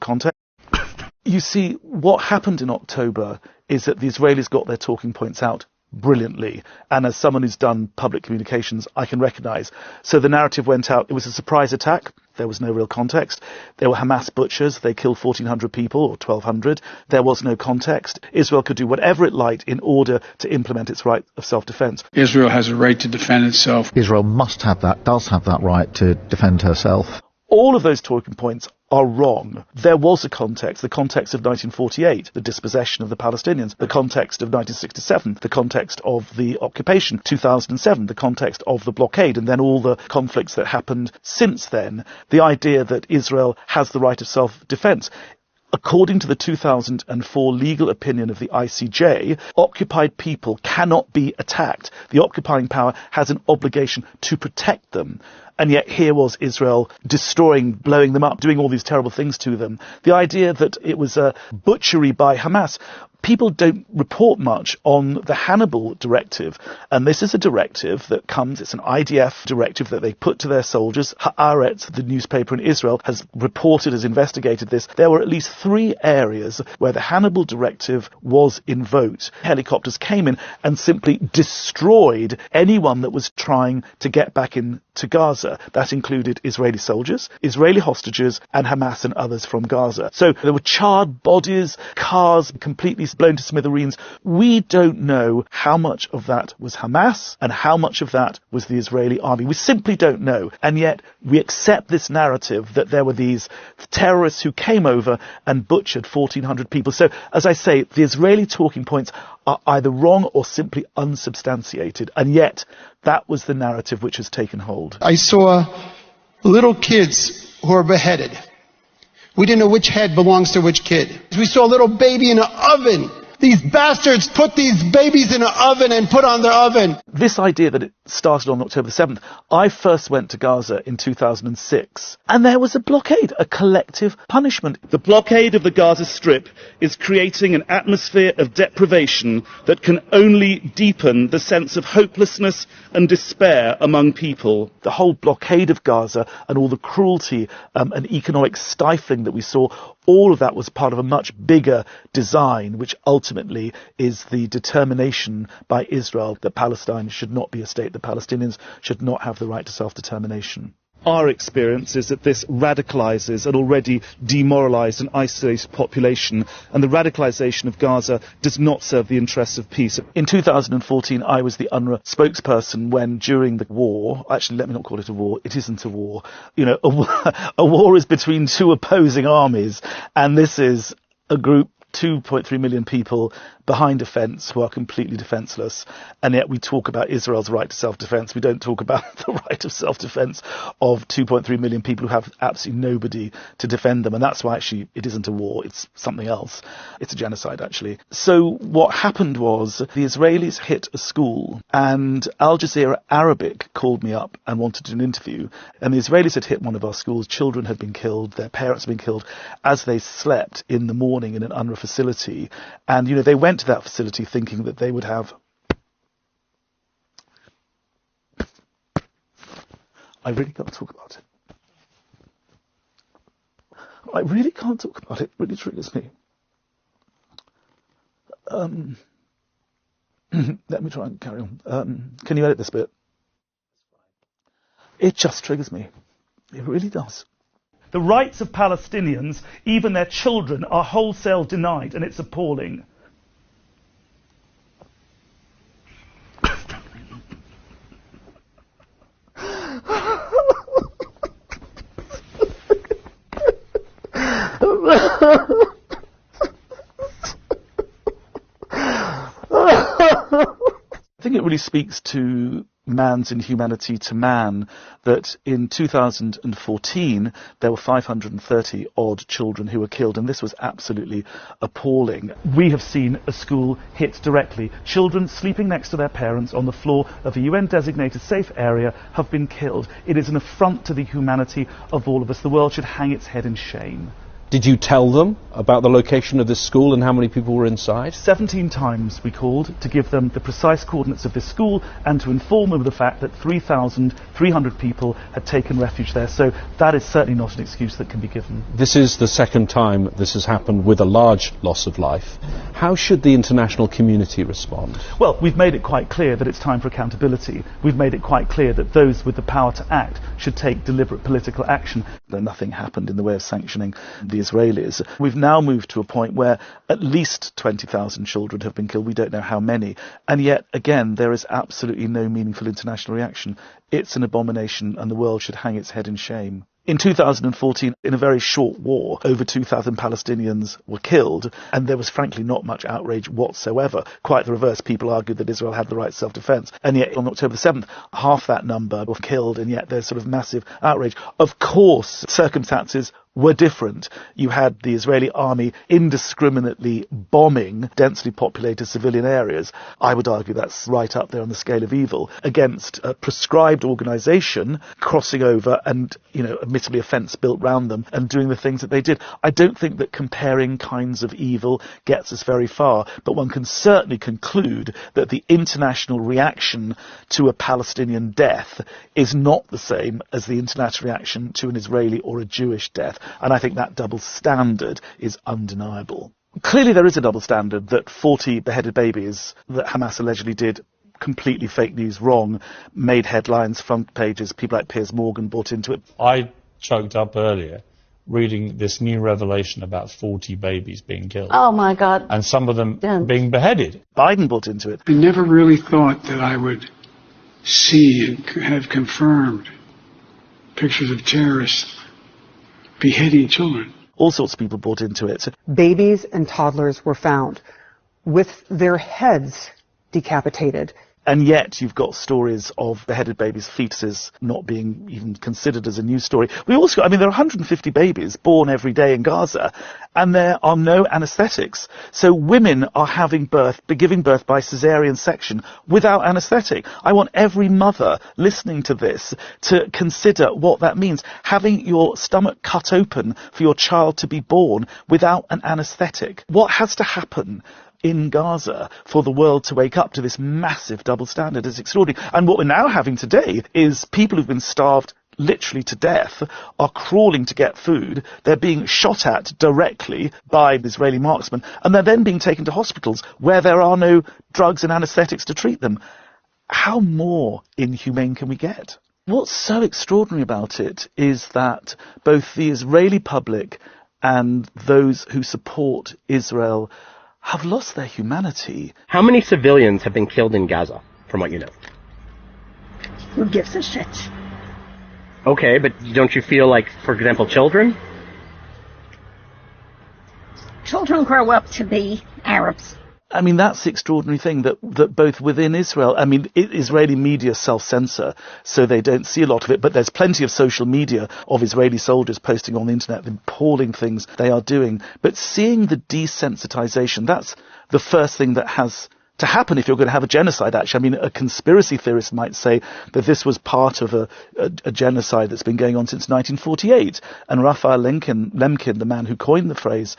context. You see, what happened in October is that the Israelis got their talking points out brilliantly. And as someone who's done public communications, I can recognise. So the narrative went out, it was a surprise attack. There was no real context. There were Hamas butchers. They killed 1,400 people or 1,200. There was no context. Israel could do whatever it liked in order to implement its right of self-defense. Israel has a right to defend itself. Israel must have that, does have that right to defend herself. All of those talking points are wrong. There was a context, the context of 1948, the dispossession of the Palestinians, the context of 1967, the context of the occupation, 2007, the context of the blockade, and then all the conflicts that happened since then. The idea that Israel has the right of self-defense. According to the 2004 legal opinion of the ICJ, occupied people cannot be attacked. The occupying power has an obligation to protect them. And yet here was Israel destroying, blowing them up, doing all these terrible things to them. The idea that it was a butchery by Hamas. People don't report much on the Hannibal directive. And this is a directive that comes, it's an IDF directive that they put to their soldiers. Haaretz, the newspaper in Israel, has reported, has investigated this. There were at least 3 areas where the Hannibal directive was invoked. Helicopters came in and simply destroyed anyone that was trying to get back into Gaza. That included Israeli soldiers, Israeli hostages, and Hamas and others from Gaza. So there were charred bodies, cars completely blown to smithereens. We don't know how much of that was Hamas and how much of that was the Israeli army. We simply don't know. And yet we accept this narrative that there were these terrorists who came over and butchered 1,400 people. So, as I say, the Israeli talking points are either wrong or simply unsubstantiated. And yet that was the narrative which has taken hold. I saw little kids who were beheaded. We didn't know which head belongs to which kid. We saw a little baby in an oven. These bastards put these babies in an oven and put on the oven. This idea that it started on October 7th, I first went to Gaza in 2006, and there was a blockade, a collective punishment. The blockade of the Gaza Strip is creating an atmosphere of deprivation that can only deepen the sense of hopelessness and despair among people. The whole blockade of Gaza and all the cruelty and economic stifling that we saw, all of that was part of a much bigger design, which ultimately is the determination by Israel that Palestine should not be a state, that Palestinians should not have the right to self-determination. Our experience is that this radicalises an already demoralised and isolated population, and the radicalisation of Gaza does not serve the interests of peace. In 2014, I was the UNRWA spokesperson when, during the war, actually let me not call it a war, it isn't a war, a war is between 2 opposing armies, and this is a group, 2.3 million people behind a fence who are completely defenceless, and yet we talk about Israel's right to self-defense. We don't talk about the right of self-defense of 2.3 million people who have absolutely nobody to defend them, and that's why actually it isn't a war, it's something else. It's a genocide, actually. So what happened was the Israelis hit a school, and Al Jazeera Arabic called me up and wanted to do an interview, and the Israelis had hit one of our schools. Children had been killed, their parents had been killed as they slept in the morning in an UNRWA facility, and they went to that facility thinking that they would have I really can't talk about it. I really can't talk about it. It really triggers me. Let me try and carry on. Can you edit this bit? It just triggers me. It really does. The rights of Palestinians, even their children, are wholesale denied, and it's appalling. I think it really speaks to man's inhumanity to man that in 2014 there were 530 odd children who were killed, and this was absolutely appalling. We have seen a school hit directly. Children sleeping next to their parents on the floor of a UN-designated safe area have been killed. It is an affront to the humanity of all of us. The world should hang its head in shame. Did you tell them about the location of this school and how many people were inside? 17 times we called to give them the precise coordinates of this school and to inform them of the fact that 3,300 people had taken refuge there. So that is certainly not an excuse that can be given. This is the second time this has happened with a large loss of life. How should the international community respond? Well, we've made it quite clear that it's time for accountability. We've made it quite clear that those with the power to act should take deliberate political action. Though nothing happened in the way of sanctioning the Israelis. We've now moved to a point where at least 20,000 children have been killed. We don't know how many. And yet, again, there is absolutely no meaningful international reaction. It's an abomination and the world should hang its head in shame. In 2014, in a very short war, over 2,000 Palestinians were killed, and there was frankly not much outrage whatsoever. Quite the reverse. People argued that Israel had the right to self-defense. And yet, on October 7th, half that number were killed, and yet there's sort of massive outrage. Of course, circumstances were different. You had the Israeli army indiscriminately bombing densely populated civilian areas. I would argue that's right up there on the scale of evil, against a prescribed organisation crossing over and, admittedly a fence built round them and doing the things that they did. I don't think that comparing kinds of evil gets us very far, but one can certainly conclude that the international reaction to a Palestinian death is not the same as the international reaction to an Israeli or a Jewish death. And I think that double standard is undeniable. Clearly there is a double standard that 40 beheaded babies that Hamas allegedly did, completely fake news, wrong, made headlines, front pages, people like Piers Morgan bought into it. I choked up earlier reading this new revelation about 40 babies being killed. Oh my God. And some of them being beheaded. Biden bought into it. I never really thought that I would see and have confirmed pictures of terrorists beheading children. All sorts of people bought into it. Babies and toddlers were found with their heads decapitated. And yet you've got stories of beheaded babies' fetuses not being even considered as a news story. We also got, there are 150 babies born every day in Gaza, and there are no anaesthetics. So women are giving birth by caesarean section without anaesthetic. I want every mother listening to this to consider what that means. Having your stomach cut open for your child to be born without an anaesthetic. What has to happen in Gaza for the world to wake up to this massive double standard? Is extraordinary. And what we're now having today is people who've been starved literally to death are crawling to get food. They're being shot at directly by Israeli marksmen, and they're then being taken to hospitals where there are no drugs and anaesthetics to treat them. How more inhumane can we get? What's so extraordinary about it is that both the Israeli public and those who support Israel have lost their humanity. How many civilians have been killed in Gaza, from what you know? Who gives a shit? Okay, but don't you feel like, for example, children? Children grow up to be Arabs. That's the extraordinary thing, that both within Israel, Israeli media self-censor, so they don't see a lot of it, but there's plenty of social media of Israeli soldiers posting on the internet the appalling things they are doing. But seeing the desensitization, that's the first thing that has to happen if you're going to have a genocide, actually. A conspiracy theorist might say that this was part of a genocide that's been going on since 1948. And Raphael Lemkin, the man who coined the phrase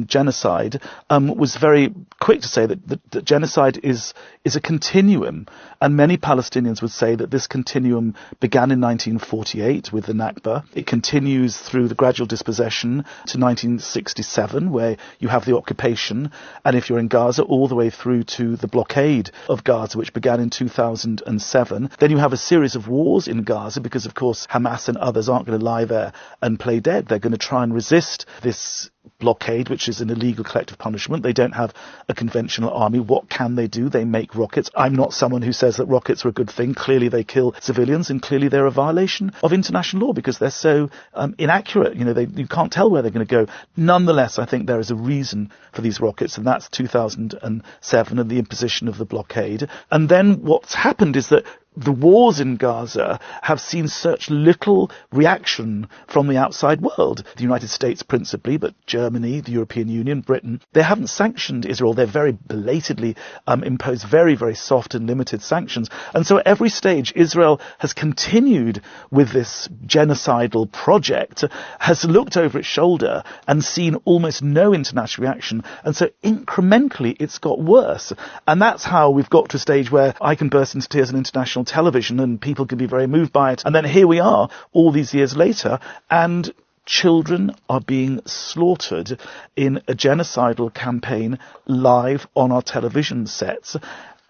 genocide, was very quick to say that genocide is a continuum. And many Palestinians would say that this continuum began in 1948 with the Nakba. It continues through the gradual dispossession to 1967, where you have the occupation. And if you're in Gaza, all the way through to the blockade of Gaza, which began in 2007. Then you have a series of wars in Gaza because, of course, Hamas and others aren't going to lie there and play dead. They're going to try and resist this blockade, which is an illegal collective punishment. They don't have a conventional army. What can they do? They make rockets. I'm not someone who says that rockets are a good thing. Clearly they kill civilians, and clearly they're a violation of international law because they're so inaccurate. You can't tell where they're going to go. Nonetheless, I think there is a reason for these rockets, and that's 2007 and the imposition of the blockade. And then what's happened is that the wars in Gaza have seen such little reaction from the outside world. The United States principally, but Germany, the European Union, Britain, they haven't sanctioned Israel. They've very belatedly imposed very, very soft and limited sanctions. And so at every stage, Israel has continued with this genocidal project, has looked over its shoulder and seen almost no international reaction. And so incrementally, it's got worse. And that's how we've got to a stage where I can burst into tears on international television and people can be very moved by it. And then here we are, all these years later, and children are being slaughtered in a genocidal campaign live on our television sets,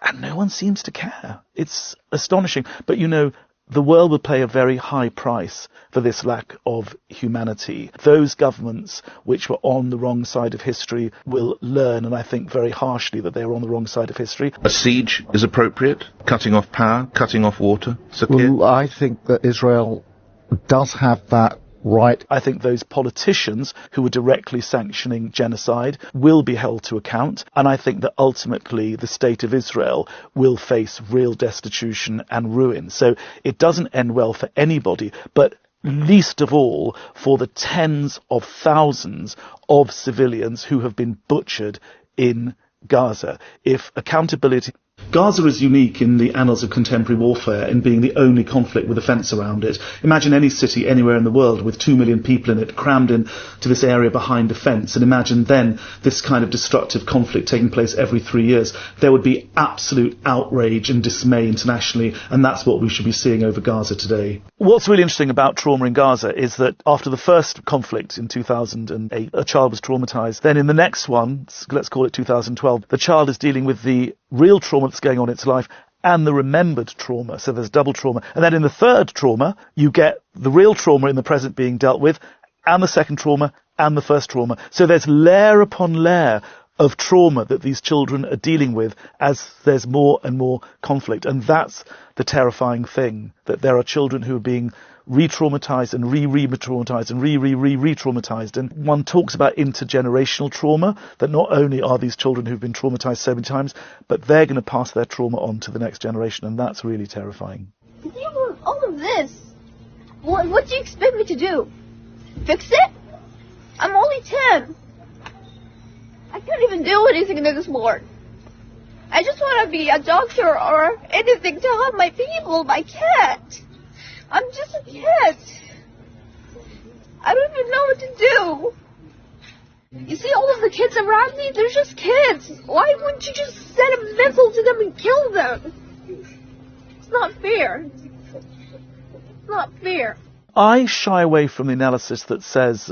and no one seems to care. It's astonishing. But you know, the world will pay a very high price for this lack of humanity. Those governments which were on the wrong side of history will learn, and I think very harshly, that they were on the wrong side of history. A siege is appropriate? Cutting off power? Cutting off water? Well, I think that Israel does have that right. I think those politicians who were directly sanctioning genocide will be held to account, and I think that ultimately the state of Israel will face real destitution and ruin. So it doesn't end well for anybody, but least of all for the tens of thousands of civilians who have been butchered in Gaza. If accountability... Gaza is unique in the annals of contemporary warfare in being the only conflict with a fence around it. Imagine any city anywhere in the world with 2 million people in it crammed in to this area behind a fence, and imagine then this kind of destructive conflict taking place every 3 years. There would be absolute outrage and dismay internationally, and that's what we should be seeing over Gaza today. What's really interesting about trauma in Gaza is that after the first conflict in 2008, a child was traumatized. Then in the next one, let's call it 2012, the child is dealing with the real trauma that's going on in its life and the remembered trauma. So there's double trauma. And then in the third trauma, you get the real trauma in the present being dealt with, and the second trauma, and the first trauma. So there's layer upon layer of trauma that these children are dealing with as there's more and more conflict. And that's the terrifying thing, that there are children who are being re-traumatized and re-traumatized and re-traumatized. And one talks about intergenerational trauma, that not only are these children who've been traumatized so many times, but they're going to pass their trauma on to the next generation, and that's really terrifying. To deal with all of this, what do you expect me to do? Fix it? I'm only 10. I can't even do anything this morning. I just want to be a doctor or anything to help my people, my cat. I'm just a kid. I don't even know what to do. You see all of the kids around me? They're just kids. Why wouldn't you just send a missile to them and kill them? It's not fair. It's not fair. I shy away from the analysis that says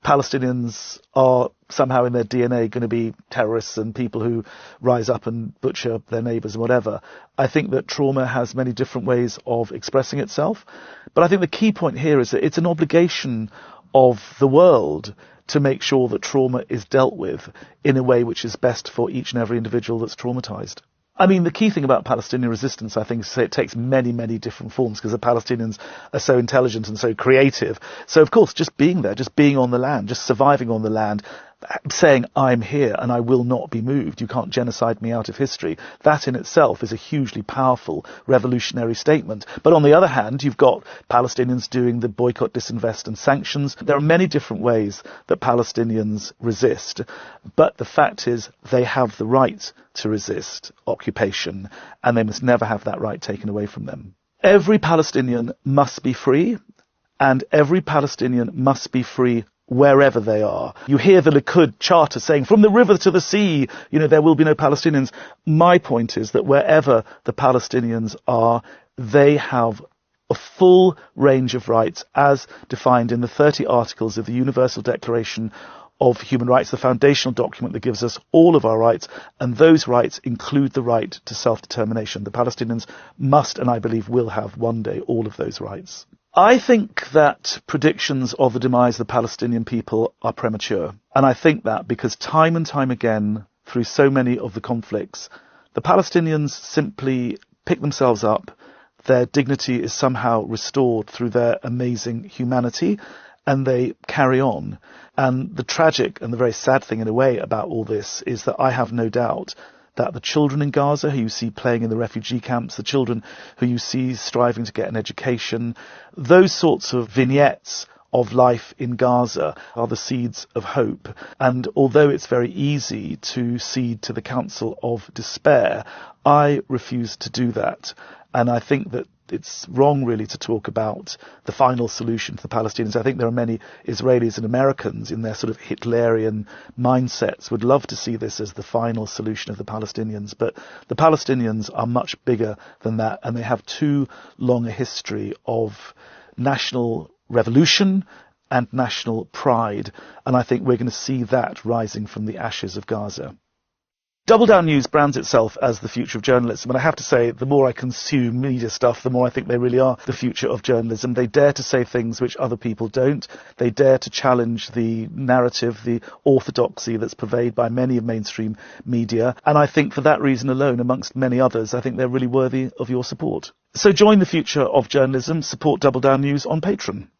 Palestinians are somehow in their DNA going to be terrorists and people who rise up and butcher their neighbours and whatever. I think that trauma has many different ways of expressing itself. But I think the key point here is that it's an obligation of the world to make sure that trauma is dealt with in a way which is best for each and every individual that's traumatised. I mean, the key thing about Palestinian resistance, I think, is it takes many, many different forms because the Palestinians are so intelligent and so creative. So, of course, just being there, just being on the land, just surviving on the land, saying, I'm here and I will not be moved. You can't genocide me out of history. That in itself is a hugely powerful revolutionary statement. But on the other hand, you've got Palestinians doing the boycott, disinvest and sanctions. There are many different ways that Palestinians resist. But the fact is they have the right to resist occupation, and they must never have that right taken away from them. Every Palestinian must be free, and every Palestinian must be free wherever they are. You hear the Likud charter saying, from the river to the sea, there will be no Palestinians. My point is that wherever the Palestinians are, they have a full range of rights as defined in the 30 articles of the Universal Declaration of Human Rights, the foundational document that gives us all of our rights, and those rights include the right to self-determination. The Palestinians must, and I believe will have one day, all of those rights. I think that predictions of the demise of the Palestinian people are premature. And I think that because time and time again, through so many of the conflicts, the Palestinians simply pick themselves up, their dignity is somehow restored through their amazing humanity, and they carry on. And the tragic and the very sad thing in a way about all this is that I have no doubt that the children in Gaza who you see playing in the refugee camps, the children who you see striving to get an education, those sorts of vignettes of life in Gaza are the seeds of hope. And although it's very easy to cede to the counsel of despair, I refuse to do that. And I think that it's wrong really to talk about the final solution for the Palestinians. I think there are many Israelis and Americans in their sort of Hitlerian mindsets would love to see this as the final solution of the Palestinians. But the Palestinians are much bigger than that, and they have too long a history of national revolution and national pride. And I think we're going to see that rising from the ashes of Gaza. Double Down News brands itself as the future of journalism, and I have to say, the more I consume media stuff, the more I think they really are the future of journalism. They dare to say things which other people don't. They dare to challenge the narrative, the orthodoxy that's pervaded by many of mainstream media, and I think for that reason alone, amongst many others, I think they're really worthy of your support. So join the future of journalism, support Double Down News on Patreon.